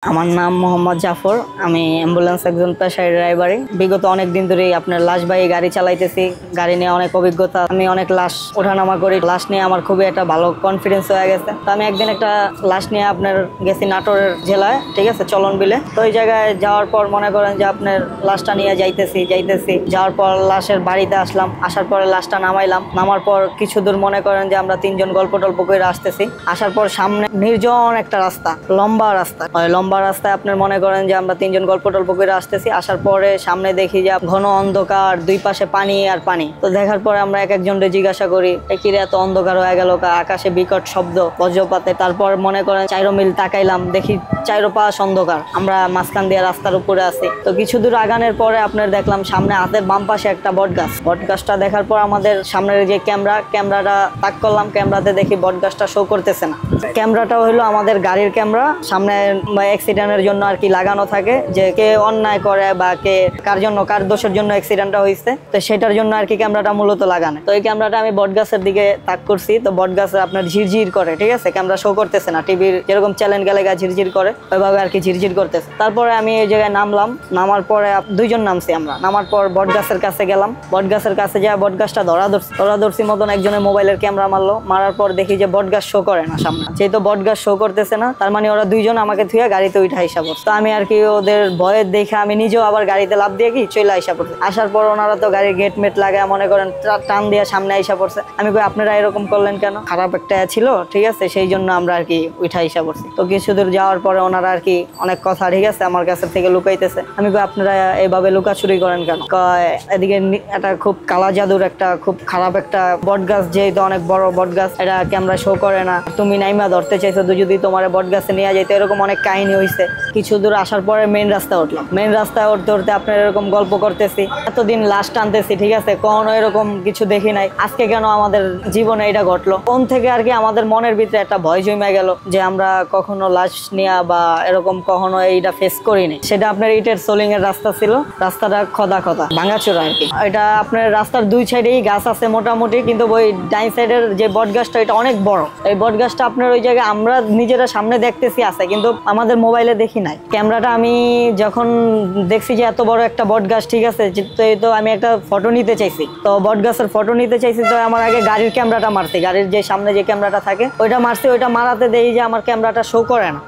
আমার নাম মোহাম্মদ জাফর। আমি অ্যাম্বুলেন্স একজন পেশায় ড্রাইভারি। বিগত অনেক দিন ধরেই আপনার লাশবাহী গাড়ি চালাইতেছি। গাড়ি নিয়ে অনেক অভিজ্ঞতা, আমি অনেক লাশ ওঠানামা করি। লাশ নিয়ে আমার খুবই একটা ভালো কনফিডেন্স হয়ে গেছে। তো আমি একদিন একটা লাশ নিয়ে আপনার গেছি নাটোরের জেলায়, ঠিক আছে, চলন বিলে। তো ওই জায়গায় যাওয়ার পর মনে করেন যে আপনার লাশটা নিয়ে যাইতেছি যাওয়ার পর লাশের বাড়িতে আসলাম। আসার পরে লাশটা নামাইলাম। নামার পর কিছু দূর মনে করেন যে আমরা তিনজন গল্প টল্প করে আসতেছি। আসার পর সামনে নির্জন একটা রাস্তা, লম্বা রাস্তা। লম্বা রাস্তায় আপনার মনে করেন যে আমরা তিনজন গল্প টল্প করে আসতেছি। আসার পরে সামনে দেখি যে ঘন অন্ধকার, দুই পাশে পানি আর পানি। তো দেখার পরে আমরা এক একজনকে জিজ্ঞাসা করি, কিরে এত অন্ধকার হয়ে গেল, আকাশে বিকট শব্দ, বজ্রপাতে। তারপর মনে করেন 4 মিল তাকাইলাম, দেখি 4 পাশ অন্ধকার। আমরা মাঝখান দিয়ে রাস্তার উপরে আছি। তো কিছু দূর আগানোর পরে আপনার দেখলাম সামনে হাতের বাম পাশে একটা বটগাছ। বটগাছটা দেখার পর আমাদের সামনের যে ক্যামেরাটা তাক করলাম। ক্যামেরাতে দেখি বটগাছটা শো করতেছে না। ক্যামেরাটা হলো আমাদের গাড়ির ক্যামেরা, সামনে অ্যাক্সিডেন্টের জন্য আর কি লাগানো থাকে, যে কে অন্যায় করে বা কে কার দোষের জন্য অ্যাক্সিডেন্টটা হয়েছে, তো সেটার জন্য আর কি ক্যামেরাটা মূলত লাগানো। তো এই ক্যামেরাটা আমি বটগাছের দিকে তাক করছি। তো বটগাছে আপনার ঝিরঝির করে, ঠিক আছে, ক্যামেরা শো করতেছে না। টিভির যেরকম চ্যানেল গেলে ঝিরঝির করে, ওইভাবে আর কি ঝিরঝির করতেছে। তারপরে আমি এই জায়গায় নামলাম। নামার পরে দুইজন নামছি আমরা। নামার পর বটগাছের কাছে গেলাম। বটগাছের কাছে যা বটগাছটা ধরছি মতন একজনের মোবাইলের ক্যামেরা মারলো। মারার পর দেখি যে বটগাছ শো করে না সামনে। যেহেতু বটগাছ শো করতেছে না, তার মানে ওরা দুইজন আমাকে থুয়ে গাড়িতে উঠে আইসা পড়ছে। তো আমি আর কি ওদের ভয়ের দেখে আমি নিজেও আবার গাড়িতে লাফ দিয়ে কি চলে আইসা পড়ছে। আসার পর ওনারা তো গাড়ির গেট মেট লাগায় মনে করেন টান দিয়ে সামনে আইসা পড়ছে। আমি কই আপনারা এরকম করলেন কেন? খারাপ একটা ছিল, ঠিক আছে, সেই জন্য আমরা আর কি উঠে আইসা পড়ছি। তো কিছু দূর যাওয়ার পরে ওনারা আর কি অনেক কথা, ঠিক আছে, আমার কাছে থেকে লুকাইতেছে। আমি কই আপনারা এইভাবে লুকাচুরি করেন কেন? এদিকে একটা খুব কালা জাদুর একটা খুব খারাপ একটা বটগাছ, যেহেতু অনেক বড় বটগাছ, এটা ক্যামেরা শো করে না। তুমি নাইমা ধরতে চাইছো, যদি তোমার বটগাছে নিয়ে যাইতো, এরকম অনেক কাহিনী হয়েছে। কিছু দূর আসার পরে মেইন রাস্তায় উঠলাম। মেইন রাস্তায় উঠতে উঠতে আপনার এরকম গল্প করতেছি, এতদিন লাশ টানতেছি, ঠিক আছে, কখনো এরকম কিছু দেখি নাই। আজকে কেন আমাদের জীবনে এটা ঘটলো? কোন থেকে আর কি আমাদের মনের ভিতরে একটা ভয় জমে গেল যে আমরা কখনো লাশ নিয়ে বা এরকম কখনো এইটা ফেস করিনি। সেটা আপনার ইটের সোলিং এর রাস্তা ছিল। রাস্তাটা খদা ভাঙাচোরা আর কি। এটা আপনার রাস্তার দুই সাইডেই গাছ আছে মোটামুটি, কিন্তু ওই ডাইন সাইডের যে বট গাছটা, এটা অনেক বড়। এই বট গাছটা আপনার ওই জায়গায় আমরা নিজেরা সামনে দেখতেছি আছে, কিন্তু আমাদের মোবাইলে দেখি নাই। ক্যামেরাটা আমি যখন দেখছি যে এত বড় একটা বট গাছ, ঠিক আছে, তো আমি একটা ফটো নিতে চাইছি। তো বট গাছের ফটো নিতে চাইছি, তো আমার আগে গাড়ির ক্যামেরাটা মারছি। গাড়ির যে সামনে যে ক্যামেরাটা থাকে ওইটা মারছি। ওইটা মারাতে দেখি যে আমার ক্যামেরাটা শো করে না।